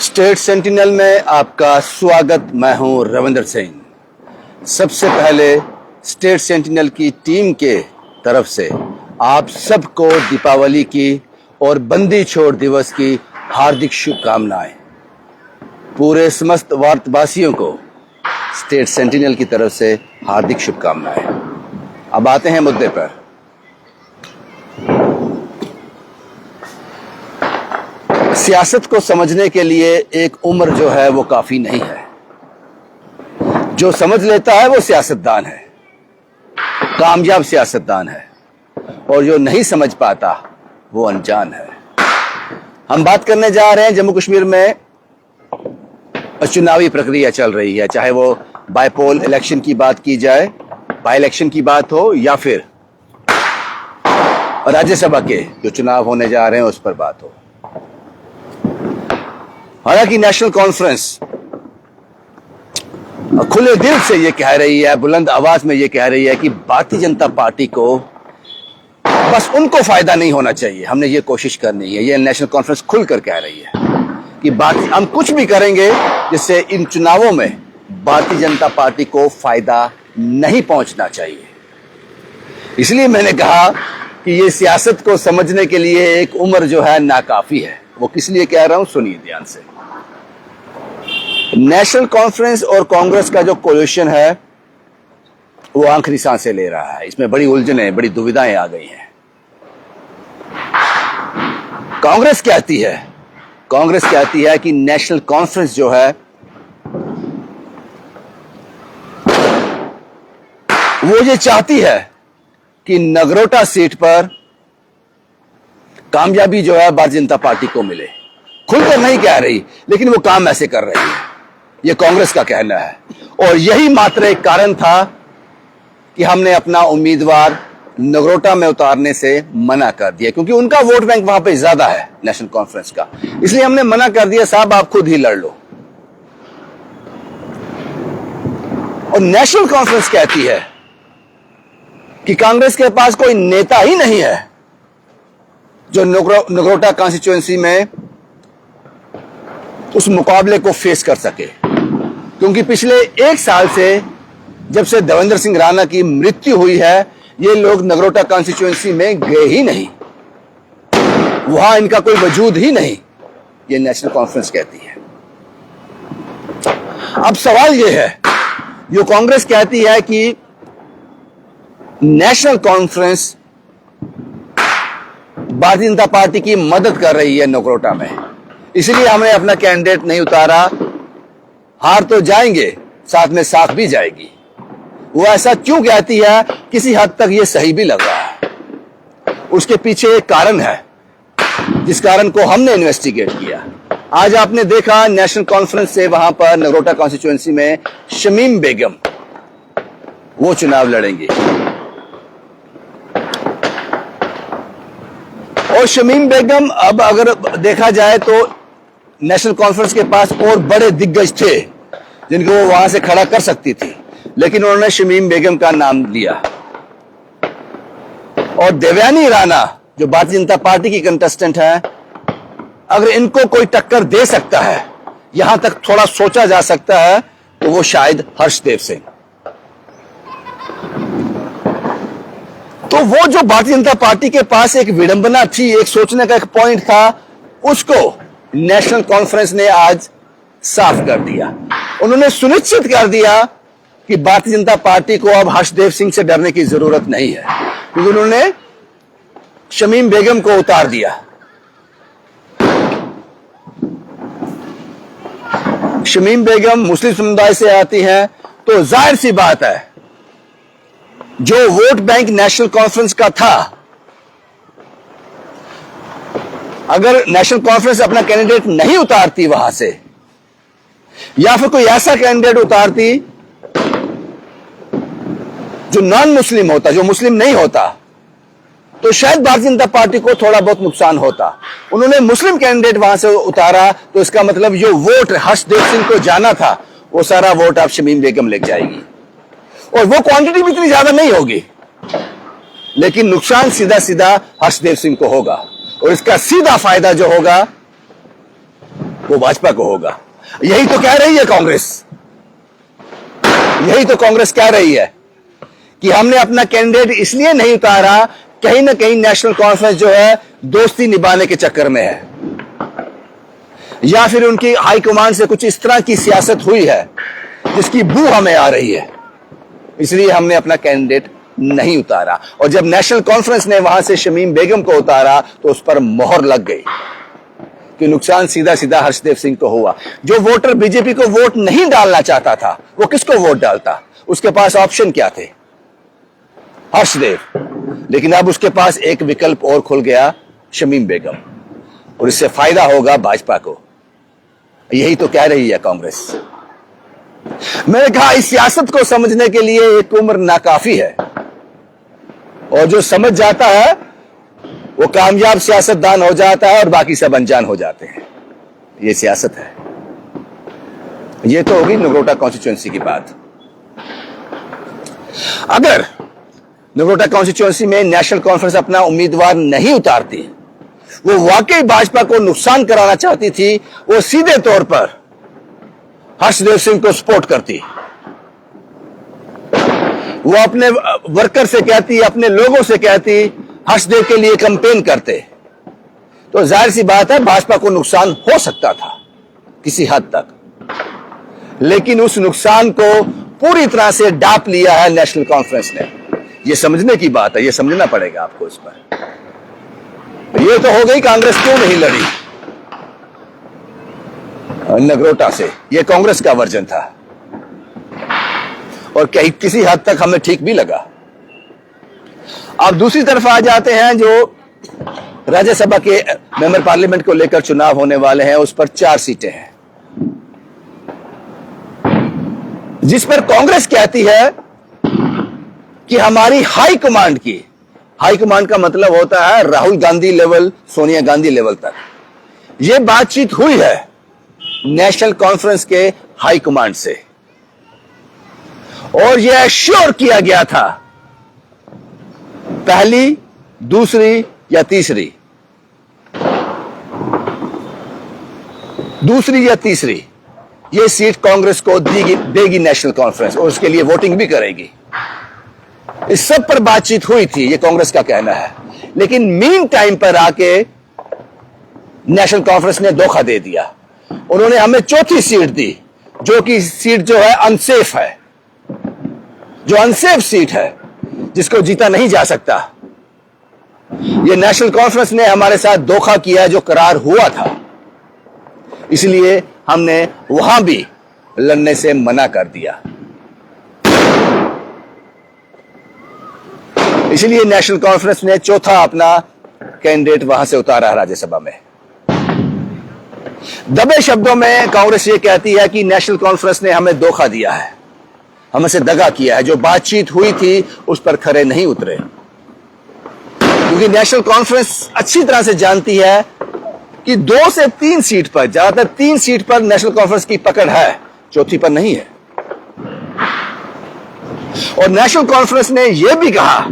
State sentinel में आपका स्वागत। मैं हूं रविंदर सिंह। सबसे पहले स्टेट सेंटिनल की टीम के तरफ से आप सबको दीपावली की और बंदी छोड़ दिवस की हार्दिक शुभकामनाएं। पूरे समस्त भारतवासियों को स्टेट सेंटिनल की तरफ से हार्दिक शुभकामनाएं। अब आते हैं मुद्दे पर। सियासत को समझने के लिए एक उम्र जो है वो काफी नहीं है। जो समझ लेता है वो सियासतदान है, कामयाब सियासतदान है, और जो नहीं समझ पाता वो अनजान है। हम बात करने जा रहे हैं जम्मू कश्मीर में चुनावी प्रक्रिया चल रही है, चाहे वो बाईपोल इलेक्शन की बात की जाए, बाई इलेक्शन की बात हो, या फिर राज्यसभा के जो चुनाव होने जा रहे हैं उस पर बात हो। हालांकि नेशनल कॉन्फ्रेंस खुले दिल से ये कह रही है, बुलंद आवाज में ये कह रही है कि भारतीय जनता पार्टी को बस उनको फायदा नहीं होना चाहिए, हमने ये कोशिश करनी है। ये नेशनल कॉन्फ्रेंस खुलकर कह रही है कि हम कुछ भी करेंगे जिससे इन चुनावों में भारतीय जनता पार्टी को फायदा नहीं पहुंचना चाहिए। इसलिए मैंने कहा कि ये सियासत को समझने के लिए एक उम्र जो है नाकाफी है। वो किस लिए कह रहा हूं, सुनिए ध्यान से। नेशनल कॉन्फ्रेंस और कांग्रेस का जो कोलिशन है वो आखिरी सांसें ले रहा है। इसमें बड़ी उलझनें, बड़ी दुविधाएं आ गई हैं। कांग्रेस कहती है कि नेशनल कॉन्फ्रेंस जो है वो ये चाहती है कि नगरोटा सीट पर कामयाबी जो है भारतीय जनता पार्टी को मिले। खुलकर नहीं कह रही, लेकिन वो काम ऐसे कर रही है। ये कांग्रेस का कहना है, और यही मात्र एक कारण था कि हमने अपना उम्मीदवार नगरोटा में उतारने से मना कर दिया, क्योंकि उनका वोट बैंक वहां पे ज्यादा है नेशनल कॉन्फ्रेंस का। इसलिए हमने मना कर दिया, साहब आप खुद ही लड़ लो। और नेशनल कॉन्फ्रेंस कहती है कि कांग्रेस के पास कोई नेता ही नहीं है जो नगरोटा कॉन्स्टिट्यूएंसी में उस मुकाबले को फेस कर सके, क्योंकि पिछले एक साल से जब से देवेंद्र सिंह राणा की मृत्यु हुई है, ये लोग नगरोटा कॉन्स्टिट्यूएंसी में गए ही नहीं, वहां इनका कोई वजूद ही नहीं, ये नेशनल कॉन्फ्रेंस कहती है। अब सवाल ये है, जो कांग्रेस कहती है कि national conference Bharatiya Janata party की मदद कर रही है नगरोटा में, इसलिए हमने अपना कैंडिडेट नहीं उतारा। हार तो जाएंगे, साथ में साथ भी जाएगी। वो ऐसा क्यों कहती है, किसी हद तक ये सही भी लग रहा है। उसके पीछे एक कारण है, जिस कारण को हमने इन्वेस्टिगेट किया। आज आपने देखा नेशनल कॉन्फ्रेंस से वहां पर नगरोटा कॉन्स्टिट्यूएंसी में शमीम बेगम वो चुनाव लड़ेंगे, और शमीम बेगम, अब अगर देखा जाए तो नेशनल कॉन्फ्रेंस के पास और बड़े दिग्गज थे जिनको वो वहां से खड़ा कर सकती थी, लेकिन उन्होंने शमीम बेगम का नाम लिया। और देवयानी राणा जो भारतीय जनता पार्टी की कंटेस्टेंट है, अगर इनको कोई टक्कर दे सकता है, यहां तक थोड़ा सोचा जा सकता है, तो वो शायद हर्षदेव सिंह। तो वो जो भारतीय जनता पार्टी के पास एक विडंबना थी, एक सोचने का एक पॉइंट था, उसको नेशनल कॉन्फ्रेंस ने आज साफ कर दिया। उन्होंने सुनिश्चित कर दिया कि भारतीय जनता पार्टी को अब हर्षदेव सिंह से डरने की जरूरत नहीं है, क्योंकि उन्होंने शमीम बेगम को उतार दिया। शमीम बेगम मुस्लिम समुदाय से आती हैं, तो जाहिर सी बात है जो वोट बैंक नेशनल कॉन्फ्रेंस का था, अगर नेशनल कॉन्फ्रेंस अपना कैंडिडेट नहीं उतारती वहां से, या फिर कोई ऐसा कैंडिडेट उतारती जो नॉन मुस्लिम होता, जो मुस्लिम नहीं होता, तो शायद भारतीय जनता पार्टी को थोड़ा बहुत नुकसान होता। उन्होंने मुस्लिम कैंडिडेट वहां से उतारा, तो इसका मतलब जो वोट हर्षदेव सिंह को जाना था, वो सारा वोट अब शमीम बेगम ले जाएगी, और वो क्वांटिटी भी इतनी ज्यादा नहीं होगी, लेकिन नुकसान सीधा सीधा हर्षदेव सिंह को होगा। और इसका सीधा फायदा जो होगा वो भाजपा को होगा। यही तो कह रही है कांग्रेस, यही तो कांग्रेस कह रही है कि हमने अपना कैंडिडेट इसलिए नहीं उतारा, कहीं ना कहीं नेशनल कॉन्फ्रेंस जो है दोस्ती निभाने के चक्कर में है, या फिर उनकी हाईकमान से कुछ इस तरह की सियासत हुई है जिसकी बू हमें आ रही है, इसलिए हमने अपना कैंडिडेट नहीं उतारा। और जब नेशनल कॉन्फ्रेंस ने वहां से शमीम बेगम को उतारा तो उस पर मोहर लग गई कि नुकसान सीधा सीधा हर्षदेव सिंह को हुआ। जो वोटर बीजेपी को वोट नहीं डालना चाहता था वो किसको वोट डालता? उसके पास ऑप्शन क्या थे? हर्षदेव। लेकिन अब उसके पास एक विकल्प और खुल गया, शमीम बेगम, और इससे फायदा होगा भाजपा को। यही तो कह रही है कांग्रेस। मैंने कहा इस सियासत को समझने के लिए एक उम्र नाकाफी है, और जो समझ जाता है वो कामयाब सियासतदान हो जाता है और बाकी सब अनजान हो जाते हैं। ये सियासत है। ये तो होगी नगरोटा कॉन्स्टिट्यूएंसी की बात। अगर नगरोटा कॉन्स्टिट्यूएंसी में नेशनल कॉन्फ्रेंस अपना उम्मीदवार नहीं उतारती, वो वाकई भाजपा को नुकसान कराना चाहती थी, वो सीधे तौर पर हर्षदेव सिंह को सपोर्ट करती, वो अपने वर्कर से कहती, अपने लोगों से कहती, हर्षदेव के लिए कैंपेन करते, तो जाहिर सी बात है भाजपा को नुकसान हो सकता था किसी हद तक। लेकिन उस नुकसान को पूरी तरह से डाप लिया है नेशनल कॉन्फ्रेंस ने। यह समझने की बात है, यह समझना पड़ेगा आपको इस पर। यह तो हो गई कांग्रेस क्यों नहीं लड़ी नगरोटा से, यह कांग्रेस का वर्जन था और किसी हद तक हमें ठीक भी लगा। अब दूसरी तरफ आ जाते हैं जो राज्यसभा के मेंबर पार्लियामेंट को लेकर चुनाव होने वाले हैं, उस पर 4 सीटें हैं, जिस पर कांग्रेस कहती है कि हमारी हाई कमांड की, हाई कमांड का मतलब होता है राहुल गांधी लेवल, सोनिया गांधी लेवल तक, यह बातचीत हुई है नेशनल कॉन्फ्रेंस के हाई कमांड से, और यह एश्योर किया गया था पहली, दूसरी या तीसरी, यह सीट कांग्रेस को देगी नेशनल कॉन्फ्रेंस, और उसके लिए वोटिंग भी करेगी। इस सब पर बातचीत हुई थी, यह कांग्रेस का कहना है। लेकिन मीन टाइम पर आके नेशनल कॉन्फ्रेंस ने धोखा दे दिया। उन्होंने हमें चौथी सीट दी, जो कि सीट जो है अनसेफ है, जो अनसेफ सीट है, जिसको जीता नहीं जा सकता। यह नेशनल कॉन्फ्रेंस ने हमारे साथ धोखा किया जो करार हुआ था, इसलिए हमने वहां भी लड़ने से मना कर दिया। इसलिए नेशनल कॉन्फ्रेंस ने चौथा अपना कैंडिडेट वहां से उतारा राज्यसभा में। दबे शब्दों में कांग्रेस ये कहती है कि नेशनल कॉन्फ्रेंस ने हमें धोखा दिया है, हमसे दगा किया है, जो बातचीत हुई थी उस पर खरे नहीं उतरे। क्योंकि नेशनल कॉन्फ्रेंस अच्छी तरह से जानती है कि 2 से 3 सीट पर, ज्यादातर 3 सीट पर नेशनल कॉन्फ्रेंस की पकड़ है, चौथी पर नहीं है। और नेशनल कॉन्फ्रेंस ने यह भी कहा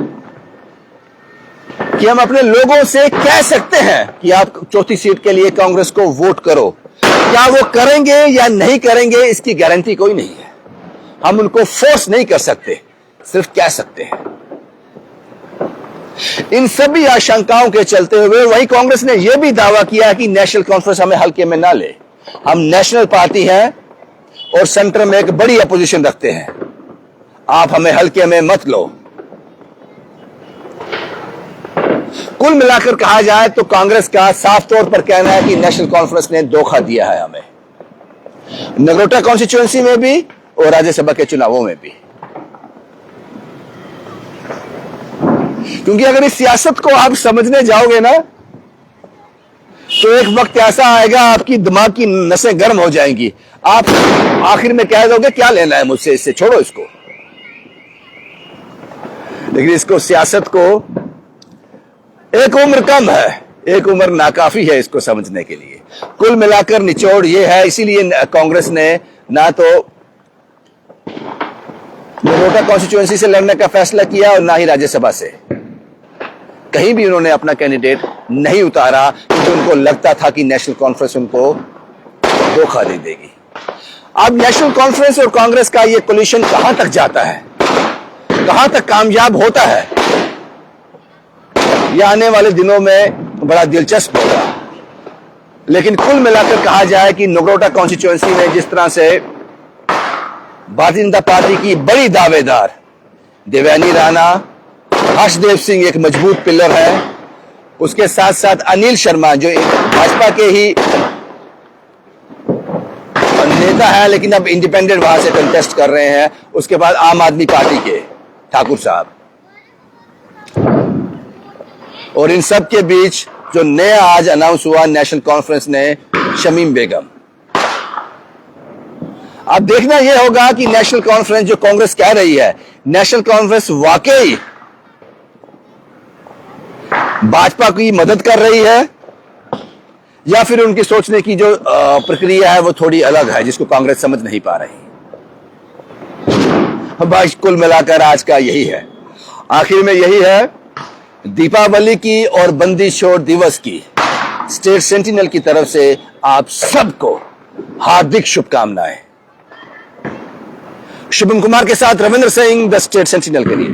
कि हम अपने लोगों से कह सकते हैं कि आप चौथी सीट के लिए कांग्रेस को वोट करो। क्या वो करेंगे या नहीं करेंगे इसकी गारंटी कोई नहीं है, हम उनको फोर्स नहीं कर सकते, सिर्फ कह सकते हैं। इन सभी आशंकाओं के चलते हुए वही कांग्रेस ने यह भी दावा किया कि नेशनल कॉन्फ्रेंस हमें हल्के में ना ले, हम नेशनल पार्टी हैं और सेंटर में एक बड़ी अपोजिशन रखते हैं, आप हमें हल्के में मत लो। कुल मिलाकर कहा जाए तो कांग्रेस का साफ तौर पर कहना है कि नेशनल कॉन्फ्रेंस ने धोखा दिया है हमें, नगरोटा कॉन्स्टिट्यूएंसी में भी और राज्यसभा के चुनावों में भी। क्योंकि अगर इस सियासत को आप समझने जाओगे ना, तो एक वक्त ऐसा आएगा आपकी दिमाग की नसें गर्म हो जाएंगी, आप आखिर में कह दोगे क्या लेना है मुझसे, इससे छोड़ो इसको। लेकिन इसको, सियासत को, एक उम्र कम है, एक उम्र नाकाफी है इसको समझने के लिए। कुल मिलाकर निचोड़ ये है, इसीलिए कांग्रेस ने ना तो नगरोटा कॉन्स्टिट्यूएंसी से लड़ने का फैसला किया और ना ही राज्यसभा से। कहीं भी उन्होंने अपना कैंडिडेट नहीं उतारा क्योंकि उनको लगता था कि नेशनल कॉन्फ्रेंस उनको धोखा दे देगी। अब नेशनल कॉन्फ्रेंस और कांग्रेस का ये कोलिशन कहां तक जाता है, कहां तक कामयाब होता है, यह आने वाले दिनों में बड़ा दिलचस्प होगा। लेकिन कुल मिलाकर कहा जाए कि नगरोटा कॉन्स्टिट्यूएंसी में जिस तरह से भारतीय जनता पार्टी की बड़ी दावेदार देवयानी राणा, हर्षदेव सिंह एक मजबूत पिलर है, उसके साथ साथ अनिल शर्मा जो भाजपा के ही नेता है लेकिन अब इंडिपेंडेंट वहां से कंटेस्ट कर रहे हैं, उसके बाद आम आदमी पार्टी के ठाकुर साहब, और इन सब के बीच जो नया आज अनाउंस हुआ नेशनल कॉन्फ्रेंस ने, शमीम बेगम। अब देखना यह होगा कि नेशनल कॉन्फ्रेंस जो कांग्रेस कह रही है, नेशनल कॉन्फ्रेंस वाकई भाजपा की मदद कर रही है या फिर उनकी सोचने की जो प्रक्रिया है वो थोड़ी अलग है जिसको कांग्रेस समझ नहीं पा रही। बस कुल मिलाकर आज का यही है, आखिर में यही है, दीपावली की और बंदी छोड़ दिवस की स्टेट सेंटिनल की तरफ से आप सबको हार्दिक शुभकामनाएं। शुभम कुमार के साथ Ravindra Singh, the state sentinel के लिए।